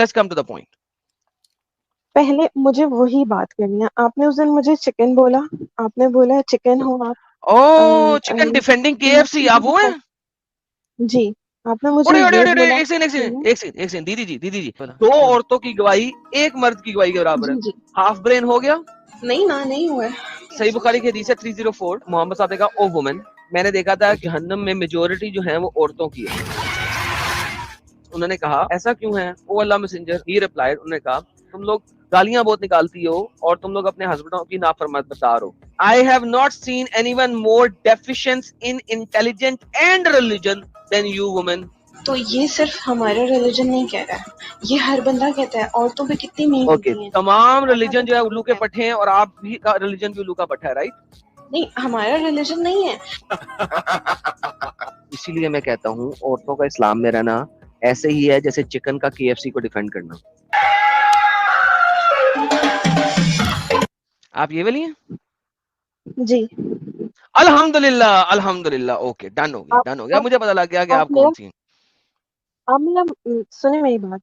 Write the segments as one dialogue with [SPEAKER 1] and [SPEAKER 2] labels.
[SPEAKER 1] Let's come to the point.
[SPEAKER 2] پہلے مجھے وہی بات کرنی ہے. آپ نے اس دن مجھے چکن بولا, آپ نے بولا چکن ہو آپ.
[SPEAKER 1] Oh, chicken defending KFC, آپ وہ ہیں؟
[SPEAKER 2] جی, آپ نے مجھے
[SPEAKER 1] اڑے اڑے
[SPEAKER 2] یہ
[SPEAKER 1] اڑے
[SPEAKER 2] بولا.
[SPEAKER 1] ایک سیکنڈ دیدی جی, دو عورتوں کی گواہی ایک مرد کی گواہی کے برابر ہے.
[SPEAKER 2] جی جی
[SPEAKER 1] ہاف برین ہو گیا.
[SPEAKER 2] نہیں نا, نہیں ہوا ہے.
[SPEAKER 1] صحیح بخاری کی حدیث ہے 304. محمد صاحب نے کہا او وومن, میں نے دیکھا تھا کہ جہنم میں میجورٹی جو ہے وہ عورتوں کی ہے. انہوں نے کہا ایسا کیوں ہے؟ او اللہ میسنجر, ہی ریپلائیڈ, انہوں نے کہا تم لوگ گالیاں بہت نکالتی ہو اور تم لوگ اپنے ہسبینڈوں کی نافرمانی بتا رہو. I have not seen anyone more deficient in intelligence and religion than you women.
[SPEAKER 2] تو یہ صرف ہمارا ریلیجن نہیں کہہ رہا ہے, یہ ہر بندہ کہتا ہے. عورتوں پہ کتنی مین
[SPEAKER 1] اوکے,
[SPEAKER 2] ہوتی ہیں.
[SPEAKER 1] تمام ریلیجن جو ہے الو کے پٹھے ہیں اور آپ بھی کا ریلیجن بھی الو کا پٹھا ہے, رائٹ؟
[SPEAKER 2] نہیں, ہمارا ریلیجن نہیں ہے.
[SPEAKER 1] اسی لیے میں کہتا ہوں عورتوں کا اسلام میں رہنا ایسے ہی ہے جیسے چکن کا KFC کو ڈیفینڈ کرنا. آپ یہ والی ہیں؟
[SPEAKER 2] جی
[SPEAKER 1] الحمدللہ الحمدللہ. اوکے, ڈن ہو گیا, مجھے پتا لگ گیا کہ آپ کون سی ہیں.
[SPEAKER 2] آپ میرا سنیں میری بات.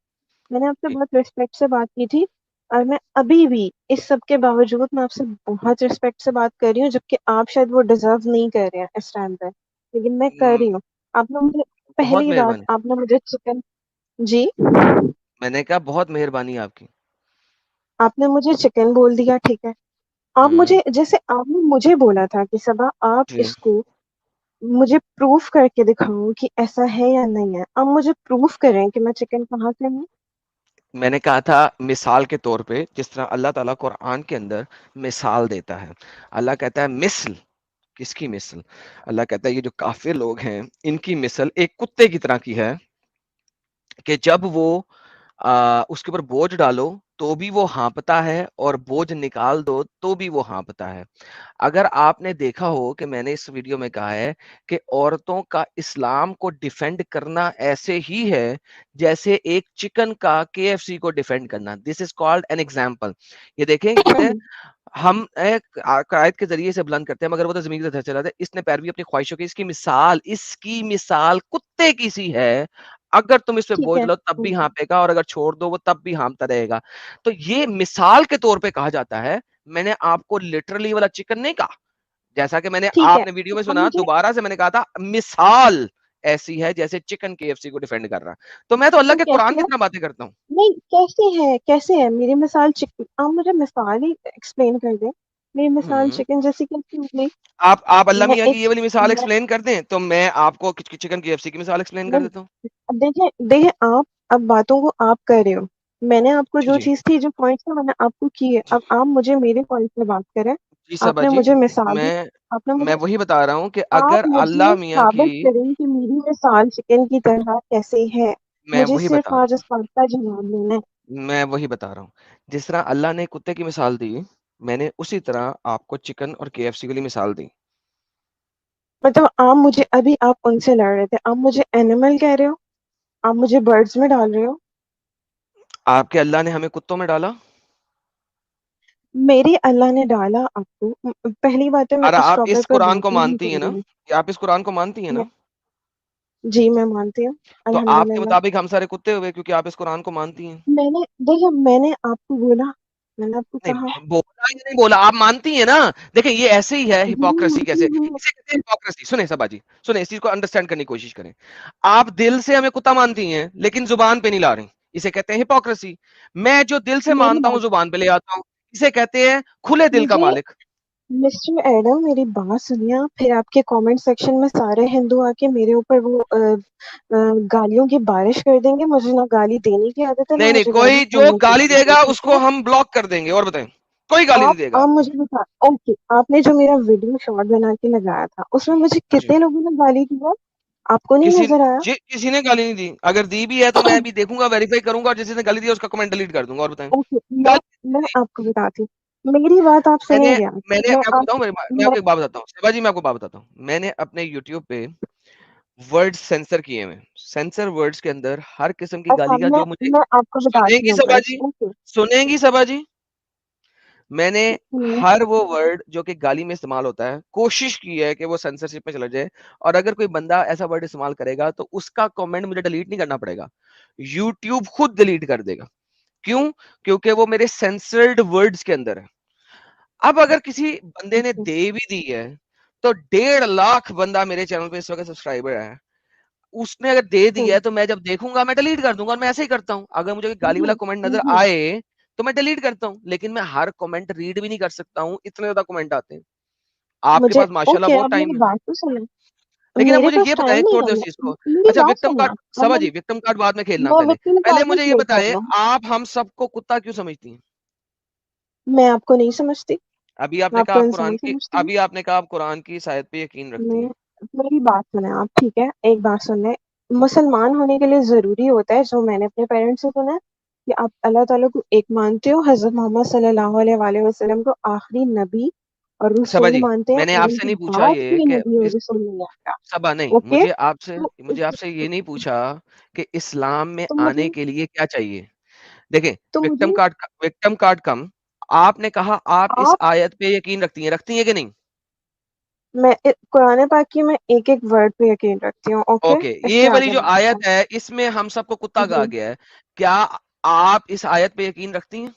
[SPEAKER 2] میں نے آپ سے بہت ریسپیکٹ سے بات کی تھی, اور میں ابھی بھی اس سب کے باوجود میں آپ سے بہت ریسپیکٹ سے بات کر رہی ہوں, جبکہ آپ شاید وہ ڈیزرو نہیں کر رہے ہیں اس ٹائم پہ, لیکن میں کر رہی ہوں. آپ نے مجھے
[SPEAKER 1] بہت
[SPEAKER 2] پہلی بات,
[SPEAKER 1] مہربانی.
[SPEAKER 2] آپ نے مجھے چکن, جی
[SPEAKER 1] میں نے کہا بہت مہربانی آپ کی.
[SPEAKER 2] آپ نے مجھے چکن بول دیا, ٹھیک ہے. آپ مجھے, جیسے آپ نے مجھے بولا تھا کہ صبا آپ
[SPEAKER 1] جی,
[SPEAKER 2] اس کو مجھے پروف کر کے دکھاؤ کہ ایسا ہے یا نہیں ہے. اب مجھے پروف کریں کہ میں چکن کہاں سے ہوں.
[SPEAKER 1] میں نے کہا تھا مثال کے طور پہ, جس طرح اللہ تعالیٰ قرآن کے اندر مثال دیتا ہے. اللہ کہتا ہے مثل, کس کی مثل؟ اللہ کہتا ہے یہ جو کافر لوگ ہیں ان کی مثل ایک کتے کی طرح کی ہے کہ جب وہ اس کے اوپر بوجھ ڈالو تو بھی وہ ہانپتا ہے اور بوجھ نکال دو تو بھی وہ ہانپتا ہے. اگر آپ نے دیکھا ہو کہ میں نے اس ویڈیو میں کہا ہے کہ عورتوں کا اسلام کو ڈیفینڈ کرنا ایسے ہی ہے جیسے ایک چکن کا KFC کو ڈیفینڈ کرنا. دس از کالڈ این ایگزامپل. یہ دیکھیں, کہتے ہیں ہم ایک عقائد کے ذریعے سے بلند کرتے ہیں مگر وہ تو زمین سے چلا جاتا ہے. اس نے پیروی اپنی خواہشوں کی, اس کی مثال کتے کی سی ہے. اگر تم اس پہ
[SPEAKER 2] ٹھیک
[SPEAKER 1] بوجھ
[SPEAKER 2] ہے,
[SPEAKER 1] لو تب بھی ہانپے گا اور اگر چھوڑ دو وہ تب بھی ہانپتا رہے گا. تو یہ مثال کے طور پہ کہا جاتا ہے. میں نے آپ کو لٹرلی والا چکن نہیں کہا, جیسا کہ میں نے
[SPEAKER 2] ٹھیک ہے.
[SPEAKER 1] آپ نے ویڈیو میں
[SPEAKER 2] اب
[SPEAKER 1] سنا,
[SPEAKER 2] مجھے
[SPEAKER 1] دوبارہ سے میں نے کہا تھا مثال ایسی ہے جیسے چکن KFC کو ڈیفینڈ کر رہا. تو میں تو اللہ کے قرآن
[SPEAKER 2] کیسے
[SPEAKER 1] کی
[SPEAKER 2] ہے,
[SPEAKER 1] طرح باتیں کرتا ہوں.
[SPEAKER 2] نہیں کیسے ہے میری مثال چکن. آپ مجھے مثال ہی ایکسپلین کر دیں. میری مثال چکن جیسی کیسی ہو گئی.
[SPEAKER 1] آپ اللہ
[SPEAKER 2] میں
[SPEAKER 1] میاں کی
[SPEAKER 2] ایک
[SPEAKER 1] یہ والی مثال
[SPEAKER 2] میں
[SPEAKER 1] ایکسپلین کر دیں تو میں آپ کو چکن KFC کی مثال ایکسپلین کر دیتا ہوں.
[SPEAKER 2] اب دیکھیں آپ اب باتوں کو آپ کر رہے ہو. میں نے آپ کو
[SPEAKER 1] جی
[SPEAKER 2] جو
[SPEAKER 1] جی
[SPEAKER 2] چیز تھی, جو پوائنٹ تھا, میں نے آپ کو کی ہے. اب آپ مجھے میرے پوائنٹ پہ بات کریں.
[SPEAKER 1] جی
[SPEAKER 2] آپ
[SPEAKER 1] صبا
[SPEAKER 2] نے
[SPEAKER 1] جی,
[SPEAKER 2] مجھے مثال دی,
[SPEAKER 1] میں
[SPEAKER 2] آپ نے
[SPEAKER 1] میں
[SPEAKER 2] مجھے,
[SPEAKER 1] وہی بتا رہا ہوں کہ اگر
[SPEAKER 2] آپ مجھے
[SPEAKER 1] اللہ میاں کی,
[SPEAKER 2] ثابت کریں کہ میری مثال چکن کی طرح کیسے ہے.
[SPEAKER 1] میں
[SPEAKER 2] مجھے
[SPEAKER 1] وہی
[SPEAKER 2] صرف
[SPEAKER 1] بتا رہا
[SPEAKER 2] آج اس بات کا جواب لینا ہے.
[SPEAKER 1] ہوں میں وہی بتا رہا ہوں جس طرح اللہ نے کتے کی مثال دی, میں نے اسی طرح آپ کو چکن اور KFC کے لیے مثال دی.
[SPEAKER 2] مطلب آپ مجھے ابھی, آپ ان سے لڑ رہے تھے, آپ مجھے اینیمل کہہ رہے ہو, آپ مجھے برڈز میں ڈال رہے ہو.
[SPEAKER 1] آپ کے اللہ نے ہمیں کتوں میں ڈالا.
[SPEAKER 2] میری اللہ نے ڈالا آپ کو. پہلی بات ہے, میں
[SPEAKER 1] اور
[SPEAKER 2] اس
[SPEAKER 1] آپ
[SPEAKER 2] ٹاپک پہ
[SPEAKER 1] قرآن
[SPEAKER 2] بات
[SPEAKER 1] کو
[SPEAKER 2] نہیں
[SPEAKER 1] مانتی ہیں
[SPEAKER 2] کر
[SPEAKER 1] نا,
[SPEAKER 2] رہی ہوں.
[SPEAKER 1] آپ اس قرآن کو مانتی ہیں نا.
[SPEAKER 2] میں- جی میں مانتی ہوں,
[SPEAKER 1] تو آپ کے
[SPEAKER 2] الحمدللہ.
[SPEAKER 1] مطابق ہم سارے کتے ہوئے کیونکہ آپ اس قرآن کو مانتی ہیں.
[SPEAKER 2] میں نے, دیکھیں میں نے آپ کو بولا, میں نے آپ کو کہا.
[SPEAKER 1] نہیں بولا یا نہیں بولا, آپ مانتی ہیں نا. دیکھیں یہ ایسے ہی ہے ہپوکریسی. کیسے
[SPEAKER 2] ہوں،
[SPEAKER 1] اسے کہتے ہیں ہپوکریسی. سنیں سبا جی, سنیں, اس چیز کو انڈرسٹینڈ کرنے کی کوشش کریں. آپ دل سے ہمیں کتا مانتی ہیں لیکن زبان پہ نہیں لا رہی, اسے کہتے ہیں ہپوکریسی. میں جو دل سے
[SPEAKER 2] میری
[SPEAKER 1] مانتا ہوں
[SPEAKER 2] بات,
[SPEAKER 1] زبان پہ لے آتا ہوں, اسے کہتے ہیں کھلے دل کا
[SPEAKER 2] مجھے
[SPEAKER 1] مالک.
[SPEAKER 2] مسٹر ایڈم میری بات سنیے. پھر آپ کے کامنٹ سیکشن میں سارے ہندو آ کے میرے اوپر وہ گالیوں کی بارش کر دیں گے. مجھے نہ گالی دینے کی عادت ہے, نہ
[SPEAKER 1] نہیں
[SPEAKER 2] مجھے گالی
[SPEAKER 1] کوئی جو
[SPEAKER 2] سننے کی
[SPEAKER 1] گالی دے
[SPEAKER 2] عادت ہے,
[SPEAKER 1] گا اس
[SPEAKER 2] ٹھیک
[SPEAKER 1] کو
[SPEAKER 2] ہے.
[SPEAKER 1] ہم بلاک کر دیں گے. اور بتائیں, کوئی گالی نہیں دے گا.
[SPEAKER 2] آپ مجھے بتا, اوکے, آپ نے جو میرا ویڈیو شارٹ بنا کے لگایا تھا اس میں مجھے
[SPEAKER 1] جی,
[SPEAKER 2] کتنے لوگوں نے گالی دی ہے, آپ کو نہیں نظر آیا؟
[SPEAKER 1] کسی نے گالی نہیں دی. اگر دی بھی ہے تو میں بھی دیکھوں گا, ویریفائی کروں گا, اور جس نے گالی دی اس کا کمنٹ ڈیلیٹ کر دوں گا. اور بتائیں,
[SPEAKER 2] اوکے, میں آپ کو بتاتی ہوں. میری بات آپ
[SPEAKER 1] میں
[SPEAKER 2] سنیں
[SPEAKER 1] نے
[SPEAKER 2] گے.
[SPEAKER 1] میں نے آپ کو بتاؤں, میں آپ
[SPEAKER 2] میں
[SPEAKER 1] کو ایک بات بتاتا ہوں شیبا جی, میں آپ کو بات بتاتا ہوں. میں نے اپنے یوٹیوب پہ ورڈ سینسر کیے ہوئے. سینسر ورڈز کے اندر ہر قسم کی
[SPEAKER 2] اچھا,
[SPEAKER 1] گالی کا جو مجھے
[SPEAKER 2] میں آپ کو
[SPEAKER 1] سنیں
[SPEAKER 2] بتاتی
[SPEAKER 1] گی
[SPEAKER 2] ہوں
[SPEAKER 1] سبا
[SPEAKER 2] ورڈس.
[SPEAKER 1] جی,
[SPEAKER 2] اوکے,
[SPEAKER 1] سنیں گی سبا جی, میں نے ہر وہ ورڈ جو کہ گالی میں استعمال ہوتا ہے کوشش کی ہے کہ وہ سینسرشپ میں چلا جائے. اور اگر کوئی بندہ ایسا ورڈ استعمال کرے گا تو اس کا کمنٹ مجھے ڈیلیٹ نہیں کرنا پڑے گا, یوٹیوب خود ڈیلیٹ کر دے گا. کیوں؟ کیونکہ وہ میرے سینسرڈ ورڈز کے اندر ہے. اب اگر کسی بندے نے دے بھی دی ہے تو 1.5 لاکھ بندہ میرے چینل پہ اس وقت سبسکرائبر ہے, اس نے اگر دے دی ہے تو میں جب دیکھوں گا میں ڈیلیٹ کر دوں گا, اور میں ایسے ہی کرتا ہوں. اگر مجھے گالی والا کمنٹ نظر آئے تو میں ڈیلیٹ کرتا ہوں, لیکن میں ہر کمنٹ ریڈ بھی نہیں کر سکتا ہوں, اتنے زیادہ کمنٹ آتے ہیں. آپ کے
[SPEAKER 2] مجھے
[SPEAKER 1] پاس ماشاءاللہ
[SPEAKER 2] اوکے،
[SPEAKER 1] بہت
[SPEAKER 2] اب
[SPEAKER 1] ٹائم
[SPEAKER 2] میری
[SPEAKER 1] ہے,
[SPEAKER 2] بات تو سنیں.
[SPEAKER 1] لیکن اب
[SPEAKER 2] میرے
[SPEAKER 1] مجھے
[SPEAKER 2] پاس
[SPEAKER 1] یہ بتائیں
[SPEAKER 2] ٹائم نہیں
[SPEAKER 1] چھوڑ دیں اس چیز
[SPEAKER 2] ہے،
[SPEAKER 1] کو.
[SPEAKER 2] میری
[SPEAKER 1] اچھا
[SPEAKER 2] بات
[SPEAKER 1] وکٹم
[SPEAKER 2] سننا.
[SPEAKER 1] کارڈ
[SPEAKER 2] اب
[SPEAKER 1] سبا جی, وکٹم کارڈ بعد میں کھیلنا,
[SPEAKER 2] میں
[SPEAKER 1] پہلے
[SPEAKER 2] وکٹم
[SPEAKER 1] پہلے
[SPEAKER 2] کارڈ بھی
[SPEAKER 1] مجھے یہ
[SPEAKER 2] پلے کر
[SPEAKER 1] بتائیں
[SPEAKER 2] لوں.
[SPEAKER 1] آپ ہم سب کو کتا کیوں سمجھتی ہیں؟
[SPEAKER 2] میں آپ کو نہیں سمجھتی،
[SPEAKER 1] ابھی آپ
[SPEAKER 2] میں
[SPEAKER 1] نے
[SPEAKER 2] آپ
[SPEAKER 1] کہا
[SPEAKER 2] کو
[SPEAKER 1] آپ
[SPEAKER 2] انسان
[SPEAKER 1] قرآن کی,
[SPEAKER 2] سمجھتی ہوں.
[SPEAKER 1] ابھی آپ نے کہا آپ قرآن کی آیت پہ یقین رکھتی
[SPEAKER 2] میں
[SPEAKER 1] ہیں.
[SPEAKER 2] میری بات سنیں آپ، ٹھیک ہے؟ ایک بات سن لیں. مسلمان ہونے کے لیے ضروری ہوتا ہے، جو میں نے اپنے پیرنٹس سے سنا ہے، کہ آپ اللہ تعالیٰ کو ایک مانتے ہو، حضرت محمد صلی اللہ علیہ وآلہ وسلم کو آخری نبی اور
[SPEAKER 1] سبا
[SPEAKER 2] رسول
[SPEAKER 1] جی
[SPEAKER 2] مانتے ہیں،
[SPEAKER 1] میں نے
[SPEAKER 2] اور
[SPEAKER 1] آپ
[SPEAKER 2] ان
[SPEAKER 1] سے
[SPEAKER 2] کے
[SPEAKER 1] نہیں پوچھا
[SPEAKER 2] بعد
[SPEAKER 1] یہ
[SPEAKER 2] کوئی
[SPEAKER 1] کہ
[SPEAKER 2] نبی اور رسول نہیں آتا.
[SPEAKER 1] سبا نہیں,
[SPEAKER 2] اوکے؟
[SPEAKER 1] مجھے آپ سے یہ نہیں پوچھا کہ اسلام میں
[SPEAKER 2] تو
[SPEAKER 1] آنے
[SPEAKER 2] مجھے
[SPEAKER 1] کے لیے کیا چاہیے. دیکھیں
[SPEAKER 2] تو مجھے
[SPEAKER 1] وکٹم کارڈ کم, آپ نے کہا آپ اس
[SPEAKER 2] آپ
[SPEAKER 1] آیت پہ یقین رکھتی ہیں کہ نہیں؟
[SPEAKER 2] میں قرآن پاک کی میں ایک ایک ورڈ پہ یقین رکھتی ہوں. اوکے،
[SPEAKER 1] اوکے,
[SPEAKER 2] اس
[SPEAKER 1] یہ
[SPEAKER 2] سے
[SPEAKER 1] والی
[SPEAKER 2] آگے
[SPEAKER 1] جو
[SPEAKER 2] بات
[SPEAKER 1] آیت
[SPEAKER 2] کریں.
[SPEAKER 1] ہے اس میں ہم سب کو کتا
[SPEAKER 2] جی
[SPEAKER 1] کہا گیا ہے, کیا آپ اس آیت پہ یقین رکھتی ہیں؟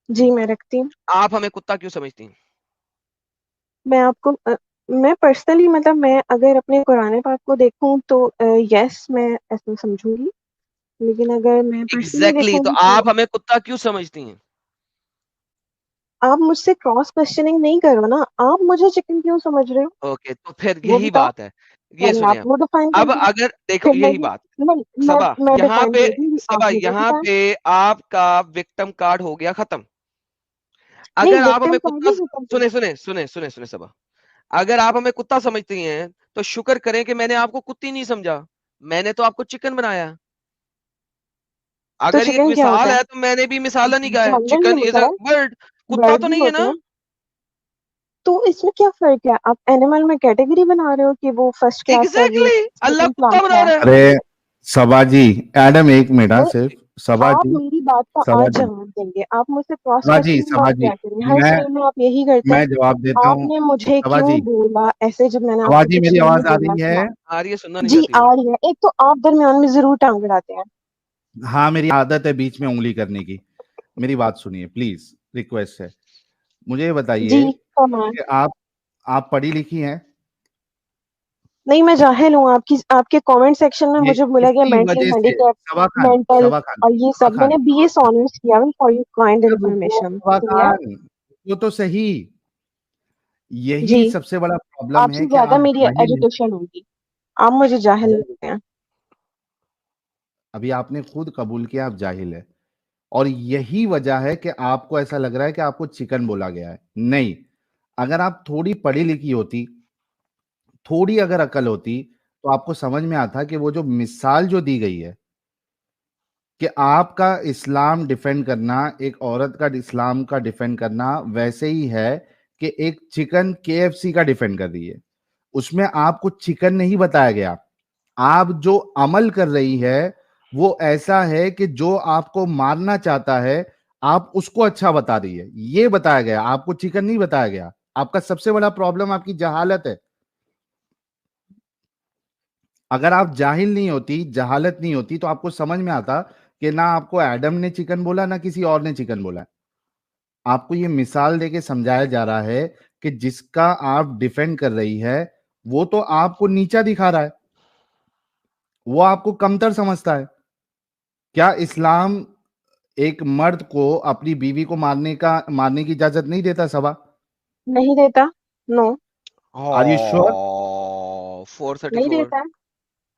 [SPEAKER 2] جی میں رکھتی ہوں.
[SPEAKER 1] آپ ہمیں کتا کیوں سمجھتی ہیں؟
[SPEAKER 2] میں آپ کو میں پرسنلی، مطلب میں اگر اپنے قرآن پاک کو دیکھوں تو یس میں ایسا سمجھوں گی، لیکن اگر میں پرسنلی
[SPEAKER 1] ایگزیکٹلی,
[SPEAKER 2] دیکھوں
[SPEAKER 1] تو
[SPEAKER 2] گی تو
[SPEAKER 1] آپ ہمیں کتا کیوں سمجھتی ہیں؟
[SPEAKER 2] آپ مجھ سے کراس کوشچننگ نہیں کرو نا. آپ مجھے چکن کیوں سمجھ رہے ہو؟
[SPEAKER 1] اوکے, تو پھر
[SPEAKER 2] وہ
[SPEAKER 1] یہی
[SPEAKER 2] بتاؤ.
[SPEAKER 1] بات ہے, یہ
[SPEAKER 2] پہلے
[SPEAKER 1] سنیں
[SPEAKER 2] آپ وہ ڈیفائن
[SPEAKER 1] اب
[SPEAKER 2] کر دیں،
[SPEAKER 1] اگر دیکھو
[SPEAKER 2] پھر میں
[SPEAKER 1] یہی
[SPEAKER 2] بھی.
[SPEAKER 1] بات.
[SPEAKER 2] نہیں،
[SPEAKER 1] سبا
[SPEAKER 2] میں
[SPEAKER 1] یہاں
[SPEAKER 2] ڈیفائن
[SPEAKER 1] پہ,
[SPEAKER 2] کر دوں گی،
[SPEAKER 1] سبا
[SPEAKER 2] آپ مجھے
[SPEAKER 1] یہاں
[SPEAKER 2] بتائیں.
[SPEAKER 1] پہ آپ کا وکٹم کارڈ ہو گیا ختم.
[SPEAKER 2] نہیں،
[SPEAKER 1] اگر آپ
[SPEAKER 2] وکٹم
[SPEAKER 1] ہمیں
[SPEAKER 2] کارڈ
[SPEAKER 1] کتا,
[SPEAKER 2] نہیں ختم کیا.
[SPEAKER 1] سنیں سبا, اگر آپ ہمیں کتا سمجھتی ہیں تو شکر کریں کہ میں نے آپ کو کتی نہیں سمجھا, میں نے تو آپ کو چکن بنایا.
[SPEAKER 2] تو
[SPEAKER 1] اگر یہ ایک
[SPEAKER 2] چکن کیا ہوتا
[SPEAKER 1] مثال
[SPEAKER 2] ہے؟
[SPEAKER 1] ہے تو میں نے بھی مثال نہیں کہا ہے,
[SPEAKER 2] جانور
[SPEAKER 1] چکن
[SPEAKER 2] نہیں
[SPEAKER 1] از
[SPEAKER 2] ہوتا
[SPEAKER 1] اے
[SPEAKER 2] ہے،
[SPEAKER 1] برڈ, کتا
[SPEAKER 2] برڈ
[SPEAKER 1] تو
[SPEAKER 2] بھی
[SPEAKER 1] نہیں ہے
[SPEAKER 2] ہوتے
[SPEAKER 1] نا.
[SPEAKER 2] ہیں. تو اس میں کیا فرق ہے؟ آپ اینیمل میں کیٹیگری بنا رہے ہو کہ وہ فرسٹ کلاس ہے، یہ
[SPEAKER 1] ایگزیکٹلی, اللہ
[SPEAKER 2] سیکنڈ
[SPEAKER 1] کتا
[SPEAKER 2] کلاس
[SPEAKER 1] بنا
[SPEAKER 2] ہے.
[SPEAKER 1] رہا ہے.
[SPEAKER 3] ارے سبا جی، ایڈم ایک منٹ
[SPEAKER 2] وہ
[SPEAKER 3] صرف. سبا
[SPEAKER 2] آپ
[SPEAKER 3] جی،
[SPEAKER 2] میری بات کا
[SPEAKER 3] سبا
[SPEAKER 2] آج
[SPEAKER 3] جی،
[SPEAKER 2] جواب دیں گے؟ آپ مجھ سے کراس
[SPEAKER 3] سبا جی،
[SPEAKER 2] کوشچننگ
[SPEAKER 3] سبا
[SPEAKER 2] اور
[SPEAKER 3] جی،
[SPEAKER 2] کیا کریں؟ ہر
[SPEAKER 3] میں
[SPEAKER 2] سوال میں آپ یہی کرتے
[SPEAKER 3] میں
[SPEAKER 2] ہیں.
[SPEAKER 3] جواب دیتا
[SPEAKER 2] آپ
[SPEAKER 3] ہوں.
[SPEAKER 2] نے مجھے
[SPEAKER 3] سبا
[SPEAKER 2] کیوں
[SPEAKER 3] جی،
[SPEAKER 2] بولا ایسے جب میں نے آپ
[SPEAKER 3] سبا
[SPEAKER 2] کو
[SPEAKER 3] جی
[SPEAKER 2] کچھ
[SPEAKER 3] میری
[SPEAKER 2] نہیں
[SPEAKER 3] آواز آ
[SPEAKER 2] بولا
[SPEAKER 3] رہی ہے؟
[SPEAKER 2] تھا؟
[SPEAKER 1] آ رہی ہے, سننا نہیں
[SPEAKER 2] جی
[SPEAKER 1] چاہتی
[SPEAKER 2] آ
[SPEAKER 1] وہ.
[SPEAKER 2] رہی ہے. ایک تو آپ درمیان میں ضرور ٹانگ اڑاتے ہیں.
[SPEAKER 3] ہاں میری عادت ہے بیچ میں انگلی کرنے کی. میری بات سنیے پلیز، ریکویسٹ ہے. مجھے یہ
[SPEAKER 2] جی
[SPEAKER 3] بتائیے
[SPEAKER 2] فرمائیں.
[SPEAKER 3] کہ آپ پڑھی لکھی ہیں؟
[SPEAKER 2] نہیں، میں جاہل ہوں. آپ کے کامنٹ سیکشن میں
[SPEAKER 3] یہ
[SPEAKER 2] مجھے بولا گیا
[SPEAKER 3] اسی
[SPEAKER 2] مینٹل
[SPEAKER 3] وجہ
[SPEAKER 2] ہینڈی
[SPEAKER 3] سے
[SPEAKER 2] کیپ،
[SPEAKER 3] سبا خان،
[SPEAKER 2] مینٹل
[SPEAKER 3] سبا خان،
[SPEAKER 2] اور یہ
[SPEAKER 3] سبا
[SPEAKER 2] سب. میں
[SPEAKER 3] خان،
[SPEAKER 2] نے بی ایس آنرس کیا فار یور کائنڈ
[SPEAKER 3] رکو
[SPEAKER 2] انفارمیشن.
[SPEAKER 3] سبا
[SPEAKER 2] سنیا
[SPEAKER 3] خان، وہ تو صحیح.
[SPEAKER 2] جی،
[SPEAKER 3] یہی سب سے بڑا پرابلم
[SPEAKER 2] آپ
[SPEAKER 3] ہے
[SPEAKER 2] سے
[SPEAKER 3] کہ
[SPEAKER 2] زیادہ
[SPEAKER 3] آپ
[SPEAKER 2] میری
[SPEAKER 3] جاہل ہیں.
[SPEAKER 2] ایجوکیشن ہوگی، آپ مجھے جاہل لگتے ہیں.
[SPEAKER 3] ابھی آپ نے خود قبول کیا آپ جاہل ہے، اور یہی وجہ ہے کہ آپ کو ایسا لگ رہا ہے کہ آپ کو چکن بولا گیا ہے. نہیں، اگر آپ تھوڑی پڑھی لکھی ہوتی، تھوڑی اگر عقل ہوتی، تو آپ کو سمجھ میں آتا کہ وہ جو مثال جو دی گئی ہے کہ آپ کا اسلام ڈیفینڈ کرنا، ایک عورت کا اسلام کا ڈیفینڈ کرنا ویسے ہی ہے کہ ایک چکن KFC کا ڈیفینڈ کر رہی ہے. اس میں آپ کو چکن نہیں بتایا گیا. آپ جو عمل کر رہی ہے وہ ایسا ہے کہ جو آپ کو مارنا چاہتا ہے آپ اس کو اچھا بتا رہی ہے، یہ بتایا گیا. آپ کو چکن نہیں بتایا گیا. آپ کا سب سے بڑا پرابلم آپ کی جہالت ہے. اگر آپ جاہل نہیں ہوتی، جہالت نہیں ہوتی، تو آپ کو سمجھ میں آتا کہ نہ آپ کو ایڈم نے چکن بولا نہ کسی اور نے چکن بولا. آپ کو یہ مثال دے کے سمجھایا جا رہا ہے کہ جس کا آپ ڈیفینڈ کر رہی ہے وہ تو آپ کو نیچا دکھا رہا ہے، وہ آپ کو کمتر سمجھتا ہے. کیا اسلام ایک مرد کو اپنی بیوی کو مارنے کی اجازت نہیں دیتا سبا؟
[SPEAKER 2] نہیں دیتا. نو،
[SPEAKER 3] آر یو شور؟
[SPEAKER 2] نہیں
[SPEAKER 1] 434.
[SPEAKER 2] دیتا.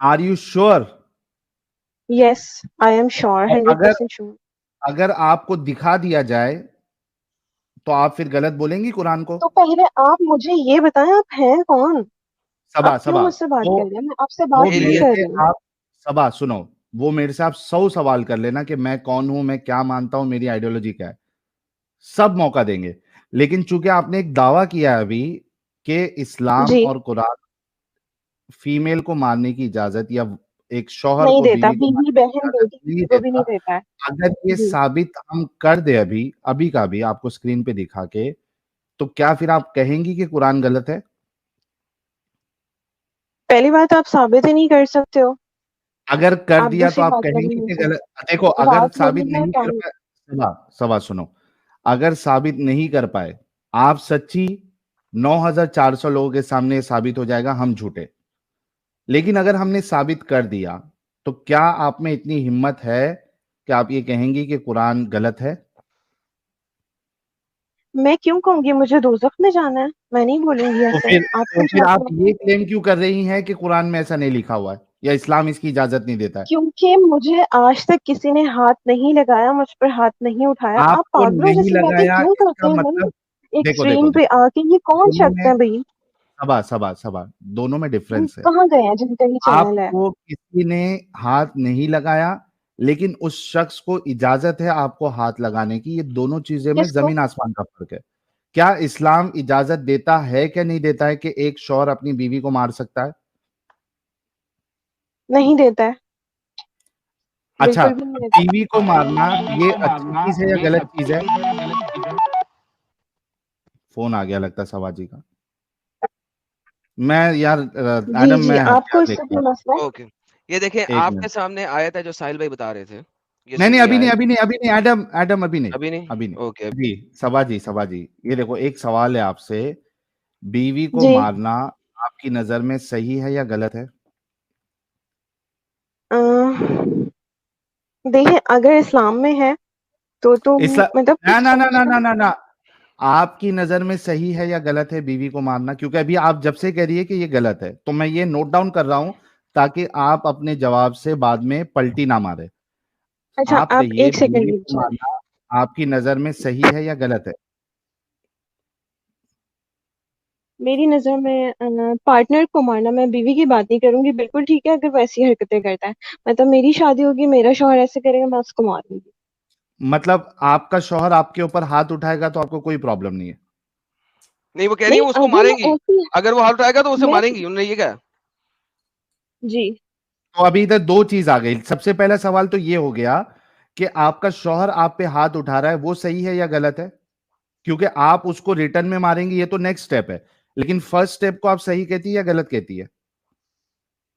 [SPEAKER 3] آر یو شور؟
[SPEAKER 2] یس، آئی ایم شیور،
[SPEAKER 3] اور
[SPEAKER 2] 100% شیور.
[SPEAKER 3] اگر آپ کو دکھا دیا جائے تو آپ پھر غلط بولیں گی قرآن کو؟
[SPEAKER 2] تو پہلے آپ مجھے یہ بتائیں، آپ ہیں کون؟
[SPEAKER 3] سبا
[SPEAKER 2] آپ کیوں
[SPEAKER 3] سبا
[SPEAKER 2] مجھ سے بات
[SPEAKER 3] وہ
[SPEAKER 2] کر رہے ہیں؟ میں آپ سے
[SPEAKER 3] وہ
[SPEAKER 2] بات نہیں
[SPEAKER 3] میرے
[SPEAKER 1] ایلین.
[SPEAKER 2] کر
[SPEAKER 3] سے
[SPEAKER 2] رہی ہوں.
[SPEAKER 3] آپ، سبا سنو، وہ میرے سے آپ 100 سوال کر لینا کہ میں کون ہوں، میں کیا مانتا ہوں، میری آئیڈیولوجی کیا ہے. سب موقع دیں گے. لیکن چونکہ آپ نے ایک دعویٰ کیا ہے ابھی کہ اسلام
[SPEAKER 2] جی،
[SPEAKER 3] اور قرآن فیمیل کو مارنے کی اجازت، یا ایک شوہر
[SPEAKER 2] نہیں
[SPEAKER 3] کو
[SPEAKER 2] دیتا.
[SPEAKER 3] بیوی کو
[SPEAKER 2] بیوی
[SPEAKER 3] مارنے کی
[SPEAKER 2] بہن
[SPEAKER 3] اجازت
[SPEAKER 2] بیٹی
[SPEAKER 3] نہیں
[SPEAKER 2] کسی کو بھی
[SPEAKER 3] دیتا.
[SPEAKER 2] نہیں دیتا ہے.
[SPEAKER 3] اگر یہ
[SPEAKER 2] جی،
[SPEAKER 3] ثابت ہم کر دے ابھی کا بھی آپ کو اسکرین پہ دکھا کے، تو کیا پھر آپ کہیں گی کہ قرآن غلط ہے؟
[SPEAKER 2] پہلی بات آپ ثابت ہی نہیں کر سکتے ہو.
[SPEAKER 3] اگر کر
[SPEAKER 2] آپ
[SPEAKER 3] دیا تو
[SPEAKER 2] دوسری
[SPEAKER 3] آپ
[SPEAKER 2] بات
[SPEAKER 3] کہیں
[SPEAKER 2] کریں
[SPEAKER 3] گے
[SPEAKER 2] مجھ
[SPEAKER 3] کہ
[SPEAKER 2] سے،
[SPEAKER 3] غلط. دیکھو اگر
[SPEAKER 2] بات
[SPEAKER 3] ثابت
[SPEAKER 2] کرنے
[SPEAKER 3] نہیں
[SPEAKER 2] کا
[SPEAKER 3] کر
[SPEAKER 2] ٹائم.
[SPEAKER 3] پائے, سوا سنو, اگر ثابت نہیں کر پائے آپ سچی, 9,400 لوگوں کے سامنے یہ ثابت ہو جائے گا ہم جھوٹے. لیکن اگر ہم نے ثابت کر دیا تو کیا آپ میں اتنی ہمت ہے کہ آپ یہ کہیں گی کہ قرآن غلط ہے؟
[SPEAKER 2] میں کیوں کہوں گی مجھے دوزخ میں جانا ہے؟ میں نہیں بولوں گی
[SPEAKER 3] تو
[SPEAKER 2] ایسے.
[SPEAKER 3] پھر
[SPEAKER 2] آپ
[SPEAKER 3] تو
[SPEAKER 2] کچھ
[SPEAKER 3] پھر آپ
[SPEAKER 2] آپ
[SPEAKER 3] یہ کلیم کیوں کر رہی ہیں کہ قرآن میں ایسا نہیں لکھا ہوا ہے یا اسلام اس کی اجازت نہیں دیتا ہے؟
[SPEAKER 2] کیونکہ مجھے آج تک کسی نے ہاتھ نہیں لگایا، مجھ پر ہاتھ نہیں اٹھایا.
[SPEAKER 3] آپ
[SPEAKER 2] آپ
[SPEAKER 3] کو
[SPEAKER 2] پاگلوں
[SPEAKER 3] نہیں
[SPEAKER 2] جیسی باتیں
[SPEAKER 3] لگایا
[SPEAKER 2] کیوں
[SPEAKER 3] اس کا
[SPEAKER 2] کرتے ہیں
[SPEAKER 3] مطلب,
[SPEAKER 2] بھائی
[SPEAKER 3] دیکھو دیکھو
[SPEAKER 2] ایکسٹریم پہ
[SPEAKER 3] دیکھو
[SPEAKER 2] آ کے؟ یہ کون
[SPEAKER 3] دونوں
[SPEAKER 2] شخص
[SPEAKER 3] میں
[SPEAKER 2] ہے بھائی؟
[SPEAKER 3] سبا دونوں میں ڈفرنس ہے.
[SPEAKER 2] کہاں گئے ہیں جن کا یہ
[SPEAKER 3] آپ
[SPEAKER 2] چینل ہے؟
[SPEAKER 3] کو کسی نے ہاتھ نہیں لگایا لیکن اس شخص کو اجازت ہے آپ کو ہاتھ لگانے کی. یہ دونوں چیزیں میں
[SPEAKER 2] کس کو؟
[SPEAKER 3] زمین آسمان کا فرق ہے. کیا اسلام اجازت دیتا ہے کہ نہیں دیتا ہے کہ ایک شوہر اپنی بیوی کو مار سکتا ہے؟
[SPEAKER 2] نہیں دیتا ہے،
[SPEAKER 3] اچھا,
[SPEAKER 2] بالکل بھی نہیں دیتا.
[SPEAKER 3] بیوی کو مارنا یہ اچھی چیز ہے یا غلط چیز ہے؟ فون آ گیا لگتا ہے سواجی کا. میں یار
[SPEAKER 2] جی
[SPEAKER 3] ایڈم
[SPEAKER 2] جی،
[SPEAKER 3] میں
[SPEAKER 2] آپ کو
[SPEAKER 3] ہتھیار
[SPEAKER 2] اس
[SPEAKER 3] لے
[SPEAKER 2] سے
[SPEAKER 3] کے
[SPEAKER 2] کوئی
[SPEAKER 3] آتا
[SPEAKER 2] مسئلہ ہے؟
[SPEAKER 1] اوکے. یہ دیکھیں
[SPEAKER 3] ہوں. ایک
[SPEAKER 1] آپ کے
[SPEAKER 3] منٹ.
[SPEAKER 1] سامنے آیت ہے جو ساحل بھائی بتا رہے تھے, یہ
[SPEAKER 3] نہیں نہیں,
[SPEAKER 1] سنیے
[SPEAKER 3] ابھی نہیں
[SPEAKER 1] آیت.
[SPEAKER 3] ابھی نہیں ابھی نہیں, ایڈم ابھی نہیں,
[SPEAKER 1] ابھی نہیں,
[SPEAKER 3] ابھی نہیں.
[SPEAKER 1] اوکے.
[SPEAKER 3] جی سبا جی, یہ دیکھو ایک سوال ہے آپ سے. بیوی کو
[SPEAKER 2] جی
[SPEAKER 3] مارنا آپ کی نظر میں صحیح ہے یا غلط ہے؟
[SPEAKER 2] دیکھیں اگر اسلام میں ہے تو مطلب
[SPEAKER 3] نہ
[SPEAKER 2] کچھ
[SPEAKER 3] نہ نہ
[SPEAKER 2] سمجھ
[SPEAKER 3] نہ
[SPEAKER 2] کر.
[SPEAKER 3] نہ نہ نہ, آپ کی نظر میں صحیح ہے یا غلط ہے بیوی کو مارنا؟ کیونکہ ابھی آپ جب سے کہہ رہی ہے کہ یہ غلط ہے تو میں یہ نوٹ ڈاؤن کر رہا ہوں تاکہ آپ اپنے جواب سے بعد میں پلٹی نہ مارے.
[SPEAKER 2] اچھا
[SPEAKER 3] آپ
[SPEAKER 2] آپ
[SPEAKER 3] کہیے
[SPEAKER 2] ایک سیکنڈ
[SPEAKER 3] بیوی
[SPEAKER 2] رک
[SPEAKER 3] کو
[SPEAKER 2] جائیں.
[SPEAKER 3] مارنا آپ کی نظر میں صحیح ہے یا غلط ہے؟
[SPEAKER 2] میری نظر میں پارٹنر کو مارنا، میں بیوی کی بات نہیں کروں گی، بالکل ٹھیک ہے اگر ویسی حرکتیں کرتا ہے. مطلب میری شادی ہوگی، میرا شوہر ایسے کرے گا، میں اس کو ماروں گی.
[SPEAKER 3] مطلب آپ کا شوہر آپ کے اوپر ہاتھ اٹھائے گا تو آپ کو کوئی پرابلم نہیں ہے؟
[SPEAKER 1] نہیں, وہ کہہ رہی
[SPEAKER 2] نہیں
[SPEAKER 1] ہیں اس کو
[SPEAKER 2] اگر
[SPEAKER 1] ماریں
[SPEAKER 2] وہ
[SPEAKER 1] گی,
[SPEAKER 2] ایسی
[SPEAKER 1] اگر وہ ہاتھ اٹھائے گا تو اسے
[SPEAKER 2] میں
[SPEAKER 1] ماریں گی, انہوں نے یہ کہا.
[SPEAKER 2] جی
[SPEAKER 3] تو ابھی ادھر دو چیز آ گئی. سب سے پہلا سوال تو یہ ہو گیا کہ آپ کا شوہر آپ پہ ہاتھ اٹھا رہا ہے, وہ صحیح ہے یا غلط ہے؟ کیونکہ آپ اس کو ریٹرن میں ماریں گے, یہ تو نیکسٹ سٹیپ ہے. لیکن فرسٹ سٹیپ کو آپ صحیح کہتی ہے یا غلط کہتی ہے؟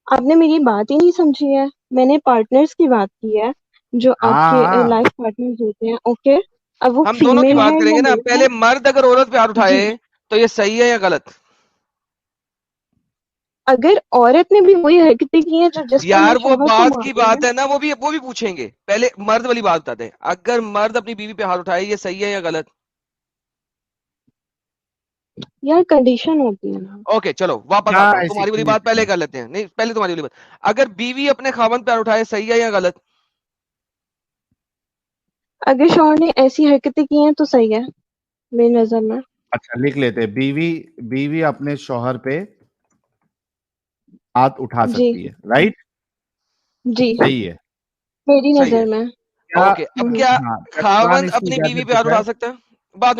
[SPEAKER 2] آپ نے میری بات ہی نہیں سمجھی ہے. میں نے پارٹنرز کی بات کی ہے، جو آپ
[SPEAKER 3] ہاں
[SPEAKER 2] کے
[SPEAKER 3] ہاں,
[SPEAKER 2] لائف پارٹنرز ہوتے ہیں. اوکے، اب وہ
[SPEAKER 1] ہم دونوں کی
[SPEAKER 2] فیمیل
[SPEAKER 1] بات
[SPEAKER 2] ہے
[SPEAKER 1] کریں
[SPEAKER 2] یا
[SPEAKER 1] گے نا.
[SPEAKER 2] میل ہے.
[SPEAKER 1] پہلے مرد اگر عورت پہ ہاتھ
[SPEAKER 2] جی،
[SPEAKER 1] اٹھائے تو یہ صحیح ہے یا غلط؟
[SPEAKER 2] اگر عورت نے بھی وہی حرکتیں کی ہیں جو جس پر میں
[SPEAKER 1] یار وہ
[SPEAKER 2] شوہر کو
[SPEAKER 1] بات کی
[SPEAKER 2] ماروں
[SPEAKER 1] بات
[SPEAKER 2] گی.
[SPEAKER 1] ہے نا, وہ بھی پوچھیں گے. پہلے مرد والی بات بتاتے ہیں, اگر مرد اپنی بیوی پہ ہاتھ اٹھائے یہ صحیح ہے یا غلط؟
[SPEAKER 2] یار کنڈیشن ہوتی ہے نا.
[SPEAKER 1] اوکے چلو واپس
[SPEAKER 3] کیا
[SPEAKER 1] آتا ہوں,
[SPEAKER 3] ایسی
[SPEAKER 1] تمہاری والی بات
[SPEAKER 3] کنڈیشن
[SPEAKER 1] پہلے
[SPEAKER 3] ہے؟
[SPEAKER 1] کر لیتے ہیں. نہیں, پہلے تمہاری والی بات. اگر بیوی اپنے خاوند پہ ہاتھ اٹھائے صحیح ہے یا غلط؟
[SPEAKER 2] اگر شوہر نے ایسی حرکتیں کی ہیں تو صحیح ہے میری نظر میں.
[SPEAKER 3] اچھا لکھ لیتے, بیوی اپنے شوہر پہ ہاتھ اٹھا
[SPEAKER 2] جی
[SPEAKER 3] سکتی ہے, رائٹ؟
[SPEAKER 2] جی
[SPEAKER 3] صحیح ہے.
[SPEAKER 2] میری
[SPEAKER 1] صحیح
[SPEAKER 2] نظر
[SPEAKER 1] ہے.
[SPEAKER 2] میں.
[SPEAKER 3] کیا
[SPEAKER 1] اوکے, اب
[SPEAKER 2] ہوں.
[SPEAKER 1] کیا
[SPEAKER 3] ہاں, کیا قرآن
[SPEAKER 1] خاوند
[SPEAKER 3] اس کی
[SPEAKER 1] اپنی بیوی
[SPEAKER 3] اجازت
[SPEAKER 1] پہ ہاتھ
[SPEAKER 3] دیتا ہے؟
[SPEAKER 1] اٹھا سکتا ہے؟ بعد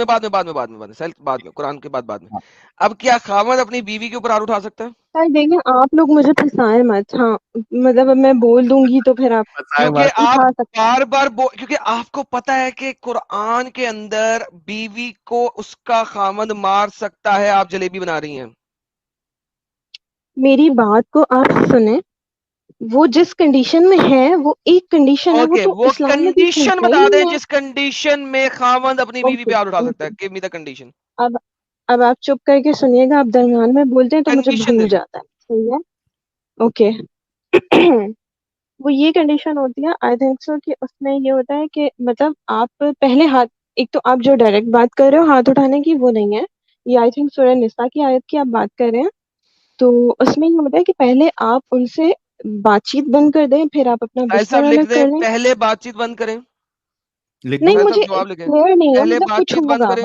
[SPEAKER 1] میں سیلف بعد میں, قرآن کے بعد میں.
[SPEAKER 3] ہاں.
[SPEAKER 1] اب کیا خاوند اپنی بیوی کے اوپر ہاتھ اٹھا سکتا ہے؟
[SPEAKER 2] سر دیکھیں آپ لوگ مجھے پھنسائیں مت. ہاں مطلب اب میں بول دوں گی تو پھر آپ
[SPEAKER 3] بتائے
[SPEAKER 1] کیونکہ
[SPEAKER 3] بات.
[SPEAKER 1] آپ
[SPEAKER 2] اٹھا سکتے ہیں.
[SPEAKER 1] بار بار کیونکہ آپ کو پتا ہے کہ قرآن کے اندر بیوی کو اس کا خاوند مار سکتا ہے. آپ جلیبی بنا رہی ہیں.
[SPEAKER 2] میری بات کو آپ سنیں، وہ جس کنڈیشن میں ہے وہ ایک کنڈیشن ہے، وہ
[SPEAKER 1] اوکے,
[SPEAKER 2] تو
[SPEAKER 1] وہ
[SPEAKER 2] اسلام میں کہیں
[SPEAKER 1] کنڈیشن
[SPEAKER 2] لکھا ہی
[SPEAKER 1] بتا دیں
[SPEAKER 2] نہیں ہے.
[SPEAKER 1] جس کنڈیشن میں خاوند اپنی بیوی
[SPEAKER 2] اوکے
[SPEAKER 1] پہ ہاتھ اٹھا سکتا
[SPEAKER 2] اوکے،
[SPEAKER 1] ہے. Give me the condition.
[SPEAKER 2] اب اب آپ چپ کر کے سنیے گا. آپ درمیان میں بولتے ہیں تو مجھے
[SPEAKER 1] کنڈیشن دے
[SPEAKER 2] بھول
[SPEAKER 1] دیں.
[SPEAKER 2] جاتا ہے. صحیح ہے، اوکے. وہ یہ کنڈیشن ہوتی ہے آئی تھنک سو کہ اس میں یہ ہوتا ہے کہ مطلب آپ پہلے ہاتھ، ایک تو آپ جو ڈائریکٹ بات کر رہے ہو ہاتھ اٹھانے کی وہ نہیں ہے، یہ آئی تھنک سورہ نساء کی آیت کی آپ بات کر رہے ہیں. تو اس میں یہ ہوتا ہے کہ پہلے آپ ان سے بات چیت بند کر دیں، پھر آپ اپنا
[SPEAKER 1] ساحل
[SPEAKER 2] بستر
[SPEAKER 1] صاحب لکھ
[SPEAKER 2] الگ
[SPEAKER 1] دیں,
[SPEAKER 2] کر لیں.
[SPEAKER 1] پہلے بات چیت بند کریں.
[SPEAKER 3] لکھ دوں.
[SPEAKER 2] نہیں
[SPEAKER 1] ساحل
[SPEAKER 2] مجھے
[SPEAKER 1] صاحب جواب لکھیں,
[SPEAKER 2] کلیئر نہیں ہے،
[SPEAKER 1] پہلے
[SPEAKER 2] مطلب
[SPEAKER 1] بات
[SPEAKER 2] کچھ
[SPEAKER 1] چیت بند
[SPEAKER 2] ہوگا.
[SPEAKER 1] کریں.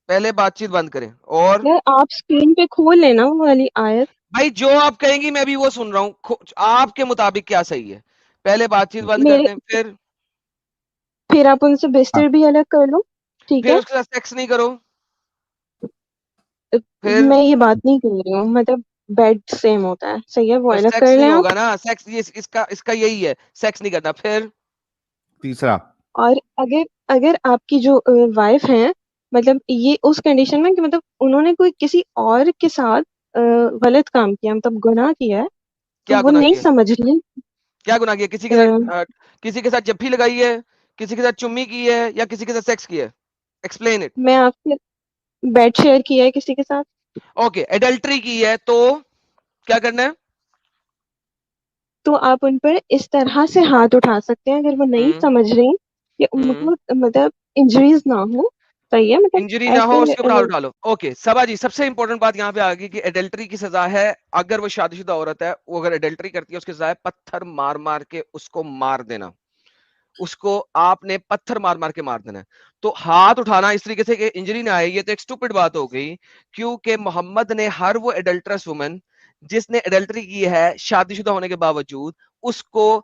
[SPEAKER 1] پہلے بات چیت بند کریں. اور
[SPEAKER 2] یار آپ اسکرین پہ کھول لینا وہ والی آیت.
[SPEAKER 1] بھائی جو آپ کہیں گی میں بھی وہ سن رہا ہوں, آپ کے مطابق کیا صحیح ہے. پہلے بات چیت بند کر
[SPEAKER 2] میرے
[SPEAKER 1] دیں,
[SPEAKER 2] پھر آپ ان سے
[SPEAKER 3] ہاں.
[SPEAKER 2] بستر بھی الگ کر لو، ٹھیک
[SPEAKER 1] پھر
[SPEAKER 2] ہے.
[SPEAKER 1] اس کے ساتھ سیکس نہیں کرو. پھر
[SPEAKER 2] میں یہ بات نہیں کر رہی ہوں، مطلب بیڈ سیم ہوتا ہے، صحیح ہے، وہ
[SPEAKER 1] تو
[SPEAKER 2] الگ
[SPEAKER 1] سیکس
[SPEAKER 2] کر
[SPEAKER 1] نہیں
[SPEAKER 2] لیں آپ.
[SPEAKER 1] ہوگا نا. سیکس اس کا یہی ہے, سیکس نہیں کرنا. پھر
[SPEAKER 3] تیسرا,
[SPEAKER 2] اور اگر آپ کی جو وائف ہیں، مطلب یہ اس کنڈیشن میں کہ مطلب انہوں نے کوئی کسی اور کے ساتھ غلط کام کیا، مطلب گناہ کیا ہے، تو
[SPEAKER 1] کیا
[SPEAKER 2] وہ
[SPEAKER 1] گناہ
[SPEAKER 2] نہیں
[SPEAKER 1] کیا؟
[SPEAKER 2] سمجھ رہی.
[SPEAKER 1] کیا گناہ کیا؟ کسی کے ساتھ جفی لگائی ہے، کسی کے ساتھ چمی کی ہے، یا کسی کے ساتھ سیکس کیا ہے؟ Explain it.
[SPEAKER 2] میں آپ سے بیڈ شیئر کیا ہے کسی کے ساتھ.
[SPEAKER 1] اوکے، ایڈلٹری کی ہے تو کیا کرنا ہے؟
[SPEAKER 2] تو آپ ان پر اس طرح سے ہاتھ اٹھا سکتے ہیں اگر وہ نہیں سمجھ رہی کہ ان کو مطلب انجریز نہ ہو. صحیح ہے، مطلب
[SPEAKER 1] انجری نہ ہو، اس کے اوپر ہاتھ اٹھا لو. اوکے سبا جی، سب سے امپورٹنٹ بات یہاں پہ آ گئی کہ ایڈلٹری کی سزا ہے، اگر وہ شادی شدہ عورت ہے، وہ اگر ایڈلٹری کرتی ہے اس کی سزا ہے پتھر مار مار کے اس کو مار دینا. اس کو آپ نے پتھر مار مار کے مار دینا ہے. تو ہاتھ اٹھانا اس طریقے سے کہ انجری نہ آئے، یہ تو ایک اسٹوپڈ بات ہو گئی، کیونکہ محمد نے ہر وہ ایڈلٹرس وومن جس نے ایڈلٹری کی ہے شادی شدہ ہونے کے باوجود، اس کو